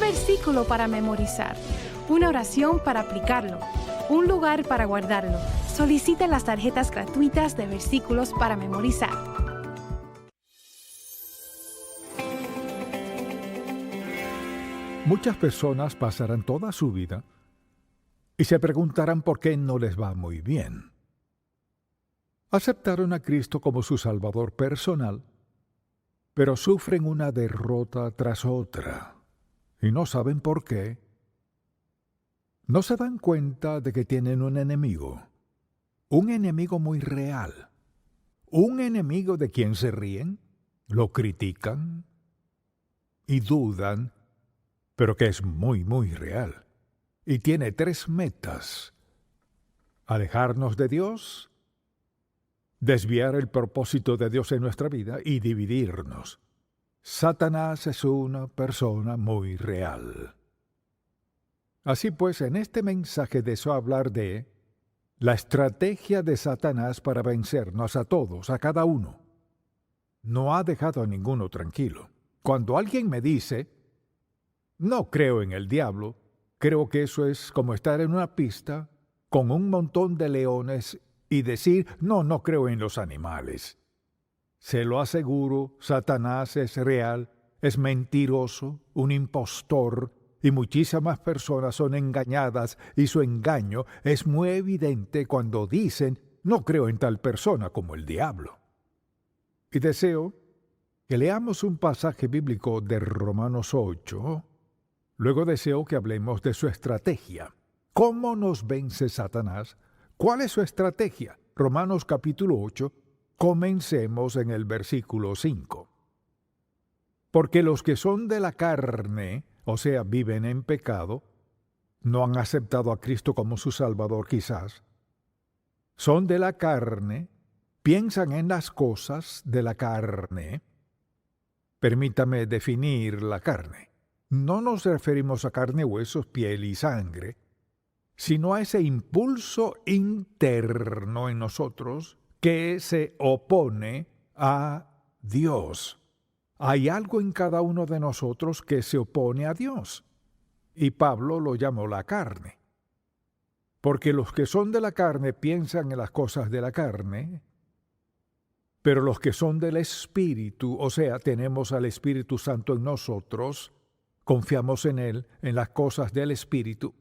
versículo para memorizar, una oración para aplicarlo, un lugar para guardarlo. Solicite las tarjetas gratuitas de versículos para memorizar. Muchas personas pasarán toda su vida y se preguntarán por qué no les va muy bien. Aceptaron a Cristo como su Salvador personal, pero sufren una derrota tras otra y no saben por qué. No se dan cuenta de que tienen un enemigo muy real, un enemigo de quien se ríen, lo critican y dudan, pero que es muy, muy real. Y tiene 3 metas: alejarnos de Dios, desviar el propósito de Dios en nuestra vida y dividirnos. Satanás es una persona muy real. Así pues, en este mensaje deseo hablar de la estrategia de Satanás para vencernos a todos, a cada uno. No ha dejado a ninguno tranquilo. Cuando alguien me dice, no creo en el diablo, creo que eso es como estar en una pista con un montón de leones y decir, no creo en los animales. Se lo aseguro, Satanás es real, es mentiroso, un impostor, y muchísimas personas son engañadas, y su engaño es muy evidente cuando dicen, no creo en tal persona como el diablo. Y deseo que leamos un pasaje bíblico de Romanos 8. Luego deseo que hablemos de su estrategia. ¿Cómo nos vence Satanás? ¿Cuál es su estrategia? Romanos capítulo 8. Comencemos en el versículo 5. Porque los que son de la carne, o sea, viven en pecado, no han aceptado a Cristo como su Salvador quizás. Son de la carne, piensan en las cosas de la carne. Permítame definir la carne. No nos referimos a carne, huesos, piel y sangre, sino a ese impulso interno en nosotros que se opone a Dios. Hay algo en cada uno de nosotros que se opone a Dios, y Pablo lo llamó la carne. Porque los que son de la carne piensan en las cosas de la carne, pero los que son del Espíritu, o sea, tenemos al Espíritu Santo en nosotros, confiamos en Él, en las cosas del Espíritu.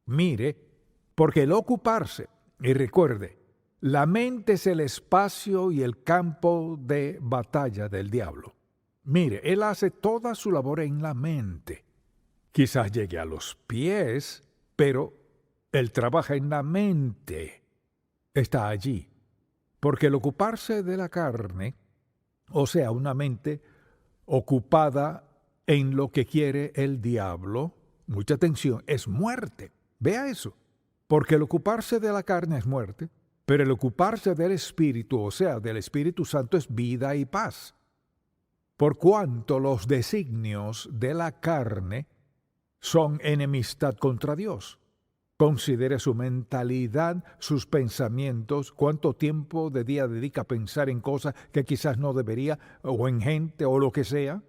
Mire, porque el ocuparse, y recuerde, la mente es el espacio y el campo de batalla del diablo. Mire, él hace toda su labor en la mente. Quizás llegue a los pies, pero él trabaja en la mente. Está allí. Porque el ocuparse de la carne, o sea, una mente ocupada en lo que quiere el diablo, mucha atención, es muerte. Vea eso. Porque el ocuparse de la carne es muerte, pero el ocuparse del Espíritu, o sea, del Espíritu Santo, es vida y paz. Por cuanto los designios de la carne son enemistad contra Dios. Considere su mentalidad, sus pensamientos, cuánto tiempo de día dedica a pensar en cosas que quizás no debería, o en gente, o lo que sea.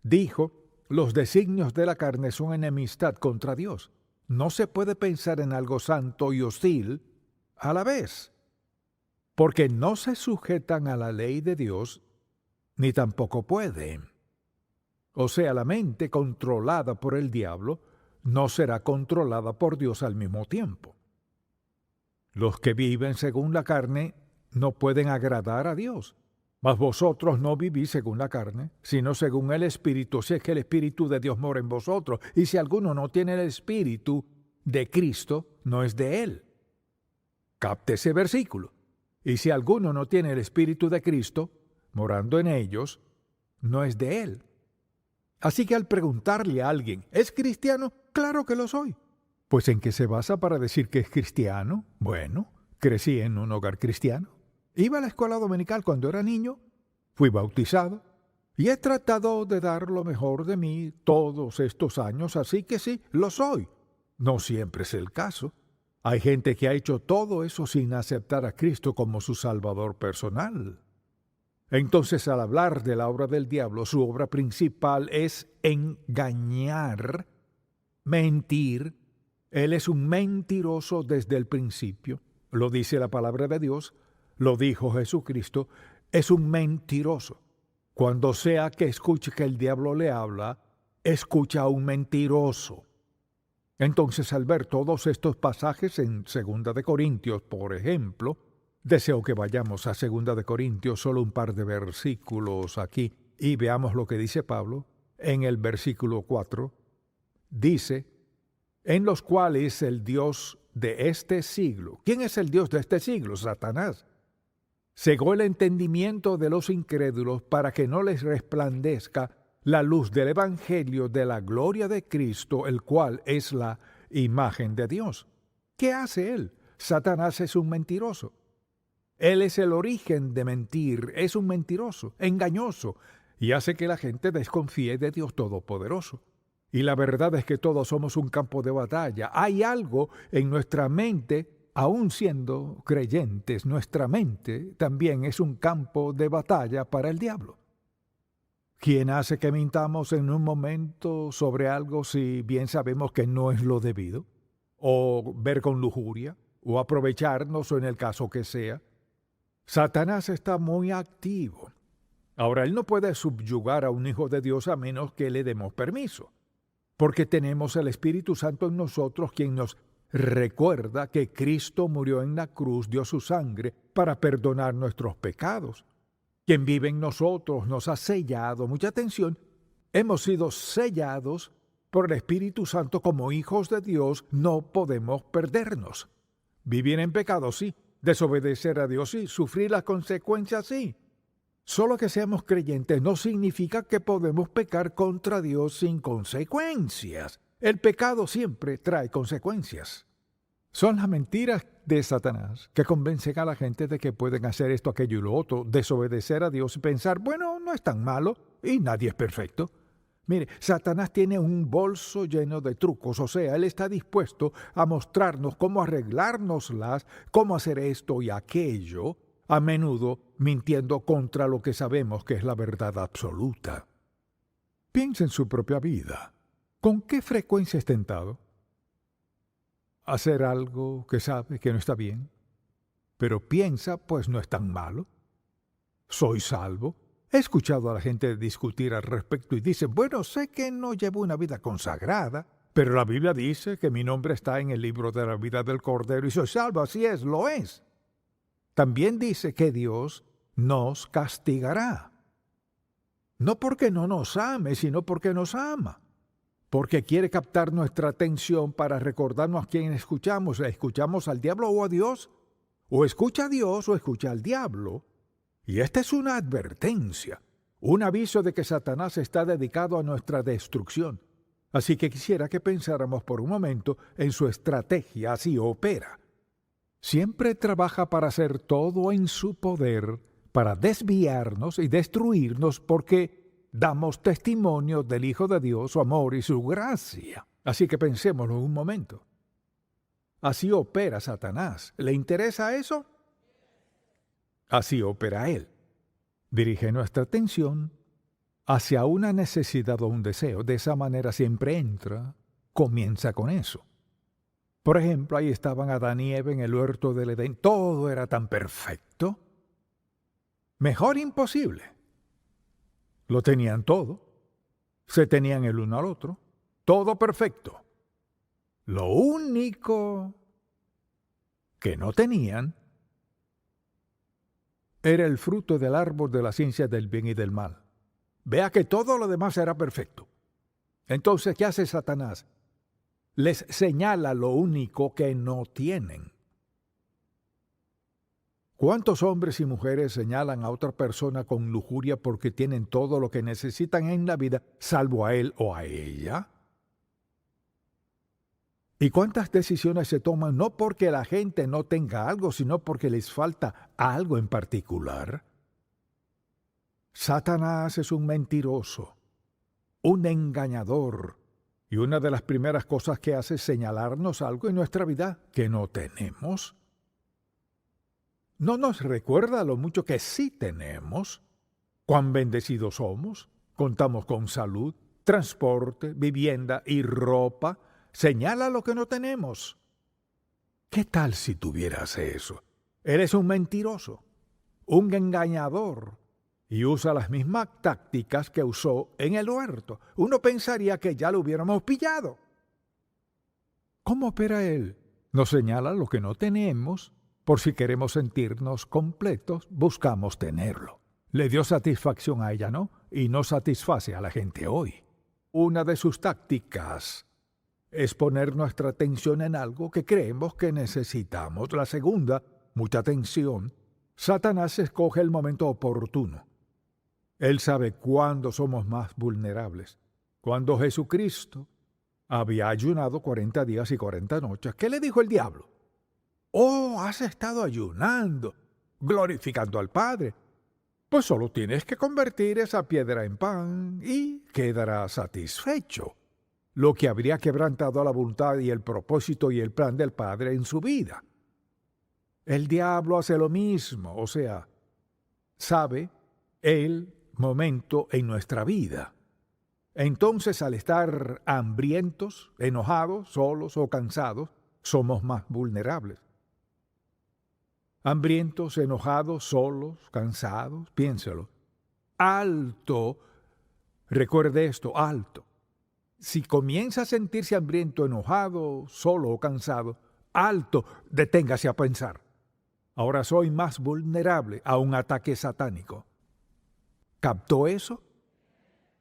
Dijo, los designios de la carne son enemistad contra Dios. No se puede pensar en algo santo y hostil a la vez, porque no se sujetan a la ley de Dios, ni tampoco pueden. O sea, la mente controlada por el diablo no será controlada por Dios al mismo tiempo. Los que viven según la carne no pueden agradar a Dios. Mas vosotros no vivís según la carne, sino según el Espíritu, si es que el Espíritu de Dios mora en vosotros. Y si alguno no tiene el Espíritu de Cristo, no es de él. Capte ese versículo. Y si alguno no tiene el Espíritu de Cristo, morando en ellos, no es de él. Así que al preguntarle a alguien, ¿es cristiano? Claro que lo soy. Pues ¿en qué se basa para decir que es cristiano? Bueno, crecí en un hogar cristiano. Iba a la escuela dominical cuando era niño, fui bautizado y he tratado de dar lo mejor de mí todos estos años, así que sí, lo soy. No siempre es el caso. Hay gente que ha hecho todo eso sin aceptar a Cristo como su Salvador personal. Entonces, al hablar de la obra del diablo, su obra principal es engañar, mentir. Él es un mentiroso desde el principio. Lo dice la palabra de Dios, lo dijo Jesucristo, es un mentiroso. Cuando sea que escuche que el diablo le habla, escucha a un mentiroso. Entonces, al ver todos estos pasajes en 2 de Corintios, por ejemplo, deseo que vayamos a 2 de Corintios, solo un par de versículos aquí, y veamos lo que dice Pablo. En el versículo 4, dice, en los cuales el Dios de este siglo. ¿Quién es el Dios de este siglo? Satanás. Cegó el entendimiento de los incrédulos para que no les resplandezca la luz del Evangelio de la gloria de Cristo, el cual es la imagen de Dios. ¿Qué hace él? Satanás es un mentiroso. Él es el origen de mentir, es un mentiroso, engañoso, y hace que la gente desconfíe de Dios Todopoderoso. Y la verdad es que todos somos un campo de batalla. Hay algo en nuestra mente, aun siendo creyentes, nuestra mente también es un campo de batalla para el diablo. ¿Quién hace que mintamos en un momento sobre algo si bien sabemos que no es lo debido? ¿O ver con lujuria? ¿O aprovecharnos, o en el caso que sea? Satanás está muy activo. Ahora, él no puede subyugar a un hijo de Dios a menos que le demos permiso, porque tenemos el Espíritu Santo en nosotros, quien nos recuerda que Cristo murió en la cruz, dio su sangre para perdonar nuestros pecados. Quien vive en nosotros nos ha sellado. Mucha atención, hemos sido sellados por el Espíritu Santo como hijos de Dios. No podemos perdernos. Vivir en pecado, sí. Desobedecer a Dios, sí. Sufrir las consecuencias, sí. Solo que seamos creyentes no significa que podemos pecar contra Dios sin consecuencias. El pecado siempre trae consecuencias. Son las mentiras de Satanás que convencen a la gente de que pueden hacer esto, aquello y lo otro, desobedecer a Dios y pensar, bueno, no es tan malo y nadie es perfecto. Mire, Satanás tiene un bolso lleno de trucos, o sea, él está dispuesto a mostrarnos cómo arreglárnoslas, cómo hacer esto y aquello, a menudo mintiendo contra lo que sabemos que es la verdad absoluta. Piensa en su propia vida. ¿Con qué frecuencia es tentado? Hacer algo que sabe que no está bien, pero piensa, pues no es tan malo. Soy salvo. He escuchado a la gente discutir al respecto y dicen, bueno, sé que no llevo una vida consagrada, pero la Biblia dice que mi nombre está en el libro de la vida del Cordero y soy salvo. Así es, lo es. También dice que Dios nos castigará. No porque no nos ame, sino porque nos ama. Porque quiere captar nuestra atención para recordarnos a quién escuchamos. ¿Escuchamos al diablo o a Dios? ¿O escucha a Dios o escucha al diablo? Y esta es una advertencia, un aviso de que Satanás está dedicado a nuestra destrucción. Así que quisiera que pensáramos por un momento en su estrategia. Así opera. Siempre trabaja para hacer todo en su poder, para desviarnos y destruirnos, porque damos testimonio del Hijo de Dios, su amor y su gracia. Así que pensémoslo un momento. Así opera Satanás. ¿Le interesa eso? Así opera él. Dirige nuestra atención hacia una necesidad o un deseo. De esa manera siempre entra, comienza con eso. Por ejemplo, ahí estaban Adán y Eva en el huerto del Edén. Todo era tan perfecto. Mejor imposible. Lo tenían todo. Se tenían el uno al otro. Todo perfecto. Lo único que no tenían era el fruto del árbol de la ciencia del bien y del mal. Vea que todo lo demás era perfecto. Entonces, ¿qué hace Satanás? Les señala lo único que no tienen. ¿Cuántos hombres y mujeres señalan a otra persona con lujuria porque tienen todo lo que necesitan en la vida, salvo a él o a ella? ¿Y cuántas decisiones se toman no porque la gente no tenga algo, sino porque les falta algo en particular? Satanás es un mentiroso, un engañador, y una de las primeras cosas que hace es señalarnos algo en nuestra vida que no tenemos. No nos recuerda lo mucho que sí tenemos. cuán bendecidos somos. Contamos con salud, transporte, vivienda y ropa. Señala lo que no tenemos. ¿Qué tal si tuvieras eso? Eres un mentiroso, un engañador, y usa las mismas tácticas que usó en el huerto. Uno pensaría que ya lo hubiéramos pillado. ¿Cómo opera él? Nos señala lo que no tenemos. Por si queremos sentirnos completos, buscamos tenerlo. Le dio satisfacción a ella, ¿no? Y no satisface a la gente hoy. Una de sus tácticas es poner nuestra atención en algo que creemos que necesitamos. La segunda, mucha atención. Satanás escoge el momento oportuno. Él sabe cuándo somos más vulnerables. Cuando Jesucristo había ayunado 40 días y 40 noches, ¿qué le dijo el diablo? Oh, has estado ayunando, glorificando al Padre. Pues solo tienes que convertir esa piedra en pan y quedarás satisfecho. Lo que habría quebrantado la voluntad y el propósito y el plan del Padre en su vida. El diablo hace lo mismo, o sea, sabe el momento en nuestra vida. Entonces, al estar hambrientos, enojados, solos o cansados, somos más vulnerables. Hambrientos, enojados, solos, cansados, piénselo. Alto, recuerde esto, alto. Si comienza a sentirse hambriento, enojado, solo o cansado, alto, deténgase a pensar. Ahora soy más vulnerable a un ataque satánico. ¿Captó eso?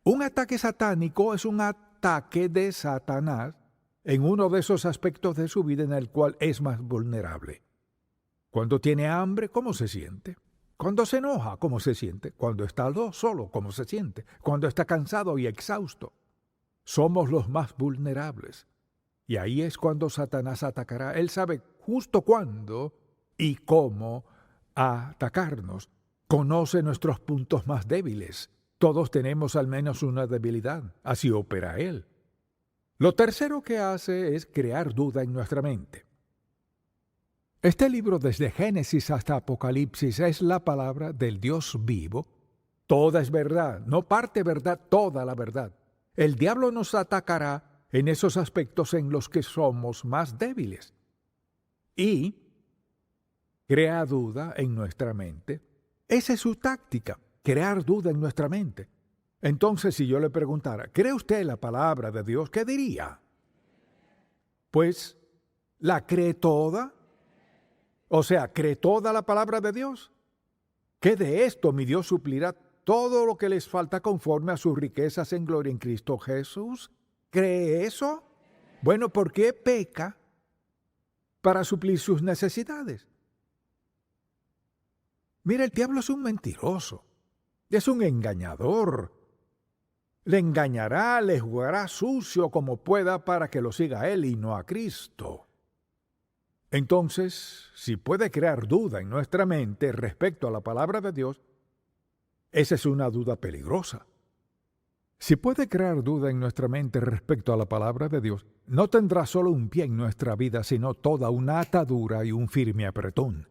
Un ataque satánico es un ataque de Satanás en uno de esos aspectos de su vida en el cual es más vulnerable. Cuando tiene hambre, ¿cómo se siente? Cuando se enoja, ¿cómo se siente? Cuando está solo, ¿cómo se siente? Cuando está cansado y exhausto. Somos los más vulnerables. Y ahí es cuando Satanás atacará. Él sabe justo cuándo y cómo atacarnos. Conoce nuestros puntos más débiles. Todos tenemos al menos una debilidad. Así opera él. Lo tercero que hace es crear duda en nuestra mente. Este libro, desde Génesis hasta Apocalipsis, es la palabra del Dios vivo. Toda es verdad, no parte verdad, toda la verdad. El diablo nos atacará en esos aspectos en los que somos más débiles. Y crea duda en nuestra mente. Esa es su táctica, crear duda en nuestra mente. Entonces, si yo le preguntara, ¿cree usted la palabra de Dios? ¿Qué diría? Pues, ¿la cree toda? O sea, ¿cree toda la palabra de Dios? ¿Qué de esto mi Dios suplirá todo lo que les falta conforme a sus riquezas en gloria en Cristo Jesús? ¿Cree eso? Bueno, ¿por qué peca para suplir sus necesidades? Mira, el diablo es un mentiroso, es un engañador. Le engañará, le jugará sucio como pueda para que lo siga a él y no a Cristo. Entonces, si puede crear duda en nuestra mente respecto a la palabra de Dios, esa es una duda peligrosa. Si puede crear duda en nuestra mente respecto a la palabra de Dios, no tendrá solo un pie en nuestra vida, sino toda una atadura y un firme apretón.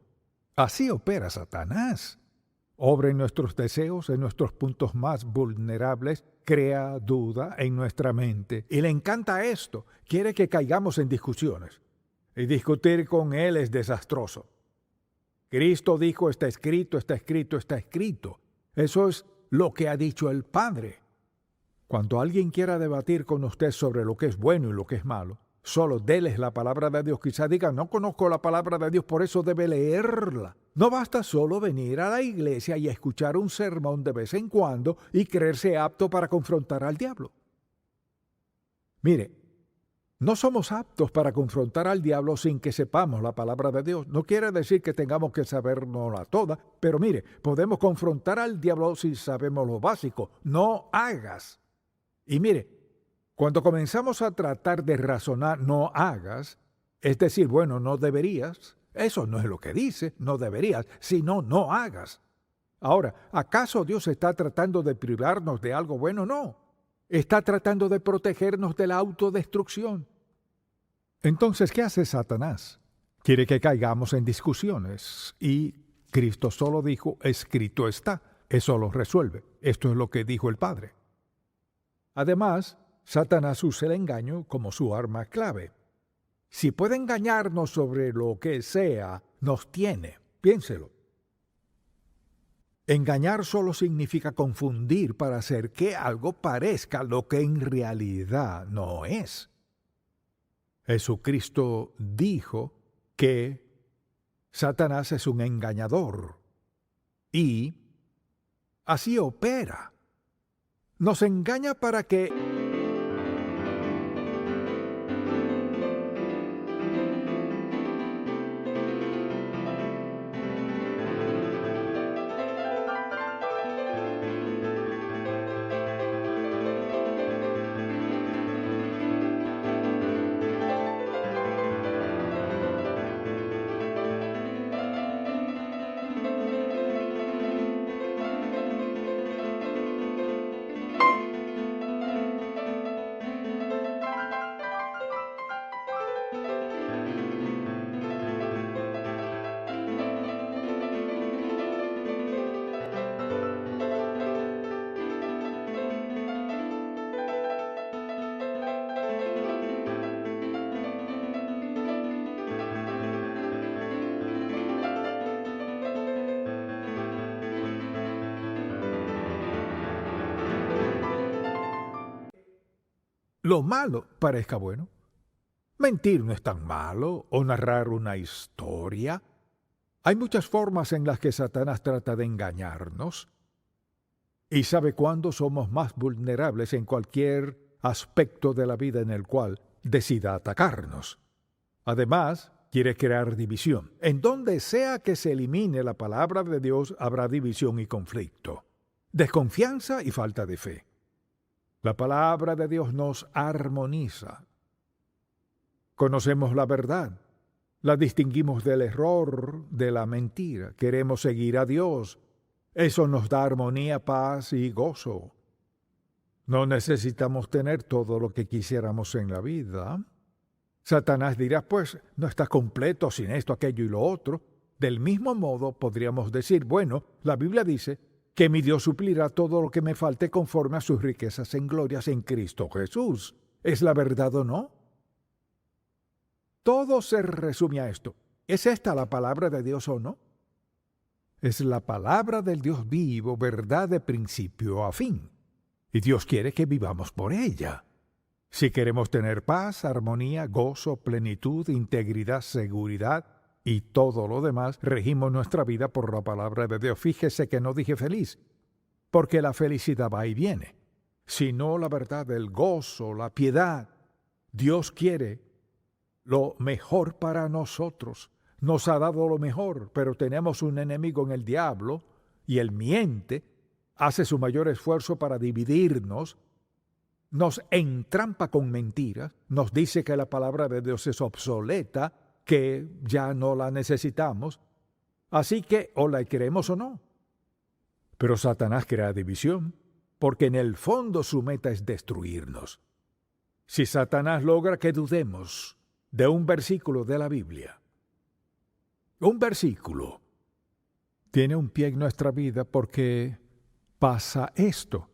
Así opera Satanás. Obra en nuestros deseos, en nuestros puntos más vulnerables, crea duda en nuestra mente. Y le encanta esto, quiere que caigamos en discusiones. Y discutir con él es desastroso. Cristo dijo, está escrito, está escrito, está escrito. Eso es lo que ha dicho el Padre. Cuando alguien quiera debatir con usted sobre lo que es bueno y lo que es malo, solo déles la palabra de Dios. Quizá diga, no conozco la palabra de Dios, por eso debe leerla. No basta solo venir a la iglesia y escuchar un sermón de vez en cuando y creerse apto para confrontar al diablo. Mire, no somos aptos para confrontar al diablo sin que sepamos la palabra de Dios. No quiere decir que tengamos que sabernosla toda, pero mire, podemos confrontar al diablo si sabemos lo básico. No hagas. Y mire, cuando comenzamos a tratar de razonar, no hagas, es decir, bueno, no deberías, eso no es lo que dice, no deberías, sino no hagas. Ahora, ¿acaso Dios está tratando de privarnos de algo bueno? No. Está tratando de protegernos de la autodestrucción. Entonces, ¿qué hace Satanás? Quiere que caigamos en discusiones. Y Cristo solo dijo, escrito está. eso lo resuelve. Esto es lo que dijo el Padre. Además, Satanás usa el engaño como su arma clave. Si puede engañarnos sobre lo que sea, nos tiene. Piénselo. Engañar solo significa confundir para hacer que algo parezca lo que en realidad no es. Jesucristo dijo que Satanás es un engañador y así opera. Nos engaña para que lo malo parezca bueno. Mentir no es tan malo, o narrar una historia. Hay muchas formas en las que Satanás trata de engañarnos y sabe cuándo somos más vulnerables en cualquier aspecto de la vida en el cual decida atacarnos. Además, quiere crear división. En donde sea que se elimine la palabra de Dios, habrá división y conflicto, desconfianza y falta de fe. La palabra de Dios nos armoniza. Conocemos la verdad, la distinguimos del error, de la mentira. Queremos seguir a Dios. Eso nos da armonía, paz y gozo. No necesitamos tener todo lo que quisiéramos en la vida. Satanás dirá, pues, no está completo sin esto, aquello y lo otro. Del mismo modo, podríamos decir, bueno, la Biblia dice que mi Dios suplirá todo lo que me falte conforme a sus riquezas en glorias en Cristo Jesús. ¿Es la verdad o no? Todo se resume a esto. ¿Es esta la palabra de Dios o no? Es la palabra del Dios vivo, verdad de principio a fin. Y Dios quiere que vivamos por ella. Si queremos tener paz, armonía, gozo, plenitud, integridad, seguridad y todo lo demás, regimos nuestra vida por la palabra de Dios. Fíjese que no dije feliz, porque la felicidad va y viene, sino la verdad, el gozo, la piedad. Dios quiere lo mejor para nosotros. Nos ha dado lo mejor, pero tenemos un enemigo en el diablo, y él miente, hace su mayor esfuerzo para dividirnos, nos entrampa con mentiras, nos dice que la palabra de Dios es obsoleta, que ya no la necesitamos, así que o la creemos o no. Pero Satanás crea división, porque en el fondo su meta es destruirnos. Si Satanás logra que dudemos de un versículo de la Biblia, un versículo tiene un pie en nuestra vida porque pasa esto.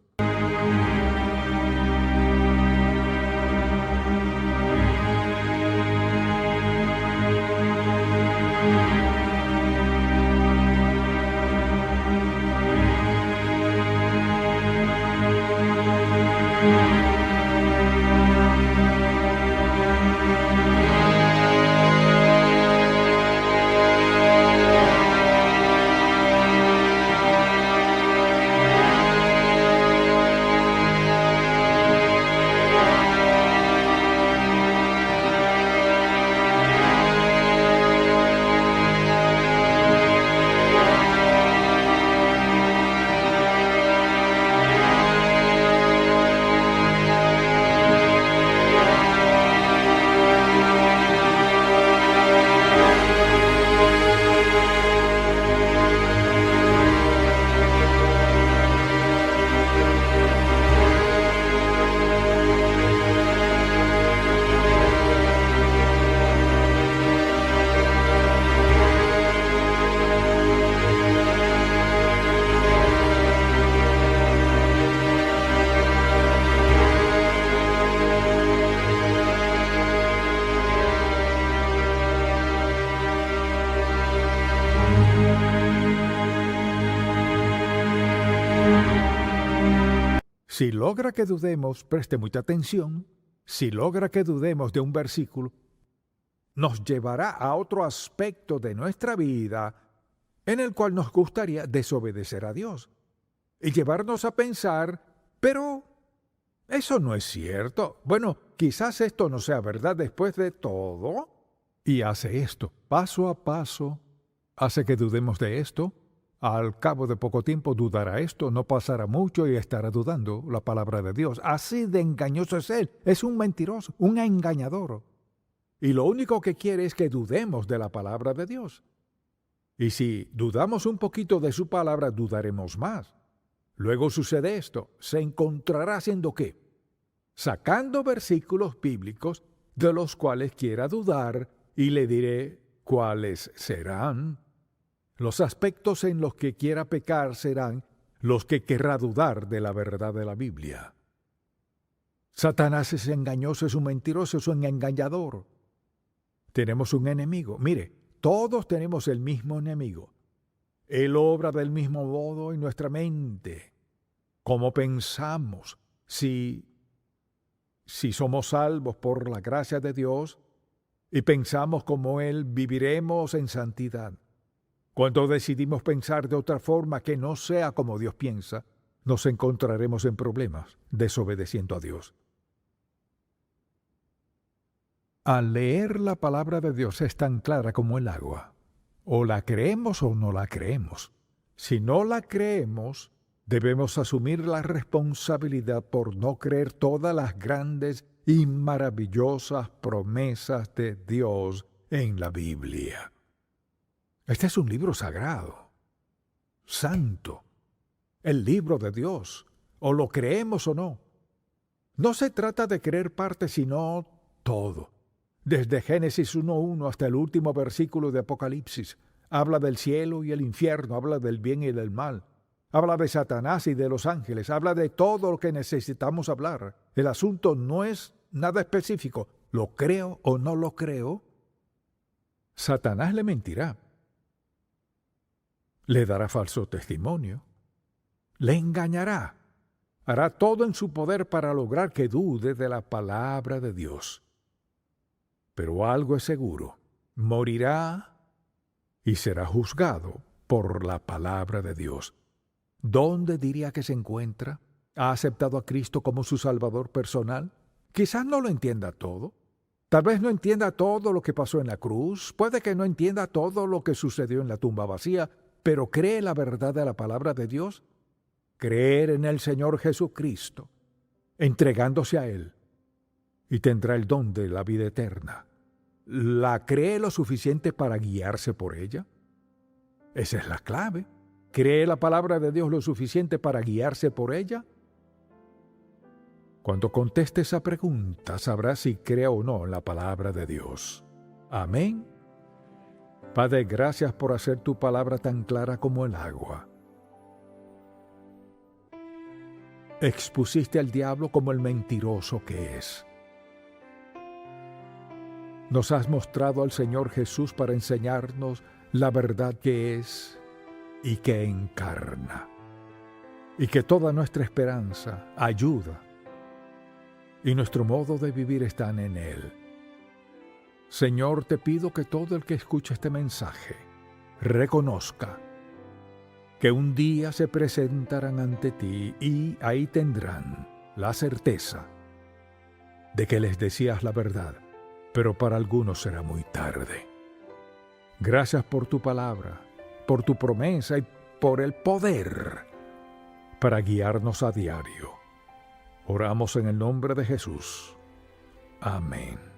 Si logra que dudemos, preste mucha atención, si logra que dudemos de un versículo, nos llevará a otro aspecto de nuestra vida en el cual nos gustaría desobedecer a Dios y llevarnos a pensar, pero eso no es cierto. Bueno, quizás esto no sea verdad después de todo. Y hace esto, paso a paso, hace que dudemos de esto. Al cabo de poco tiempo dudará esto, no pasará mucho y estará dudando la palabra de Dios. Así de engañoso es él, es un mentiroso, un engañador. Y lo único que quiere es que dudemos de la palabra de Dios. Y si dudamos un poquito de su palabra, dudaremos más. Luego sucede esto, se encontrará haciendo ¿qué? Sacando versículos bíblicos de los cuales quiera dudar y le diré cuáles serán. Los aspectos en los que quiera pecar serán los que querrá dudar de la verdad de la Biblia. Satanás es engañoso, es un mentiroso, es un engañador. Tenemos un enemigo. Mire, todos tenemos el mismo enemigo. Él obra del mismo modo en nuestra mente. Cómo pensamos, si somos salvos por la gracia de Dios y pensamos como Él, viviremos en santidad. Cuando decidimos pensar de otra forma que no sea como Dios piensa, nos encontraremos en problemas desobedeciendo a Dios. Al leer la palabra de Dios es tan clara como el agua. O la creemos o no la creemos. Si no la creemos, debemos asumir la responsabilidad por no creer todas las grandes y maravillosas promesas de Dios en la Biblia. Este es un libro sagrado, santo, el libro de Dios, o lo creemos o no. No se trata de creer parte, sino todo. Desde Génesis 1:1 hasta el último versículo de Apocalipsis, habla del cielo y el infierno, habla del bien y del mal. Habla de Satanás y de los ángeles, habla de todo lo que necesitamos hablar. El asunto no es nada específico, ¿lo creo o no lo creo? Satanás le mentirá, le dará falso testimonio, le engañará, hará todo en su poder para lograr que dude de la palabra de Dios. Pero algo es seguro, morirá y será juzgado por la palabra de Dios. ¿Dónde diría que se encuentra? ¿Ha aceptado a Cristo como su Salvador personal? Quizás no lo entienda todo. Tal vez no entienda todo lo que pasó en la cruz. Puede que no entienda todo lo que sucedió en la tumba vacía, pero cree la verdad de la palabra de Dios. Creer en el Señor Jesucristo, entregándose a Él, y tendrá el don de la vida eterna. ¿La cree lo suficiente para guiarse por ella? Esa es la clave. ¿Cree la palabra de Dios lo suficiente para guiarse por ella? Cuando conteste esa pregunta, sabrá si cree o no en la palabra de Dios. Amén. Padre, gracias por hacer tu palabra tan clara como el agua. Expusiste al diablo como el mentiroso que es. Nos has mostrado al Señor Jesús para enseñarnos la verdad que es y que encarna, y que toda nuestra esperanza, ayuda y nuestro modo de vivir están en Él. Señor, te pido que todo el que escuche este mensaje reconozca que un día se presentarán ante ti y ahí tendrán la certeza de que les decías la verdad, pero para algunos será muy tarde. Gracias por tu palabra, por tu promesa y por el poder para guiarnos a diario. Oramos en el nombre de Jesús. Amén.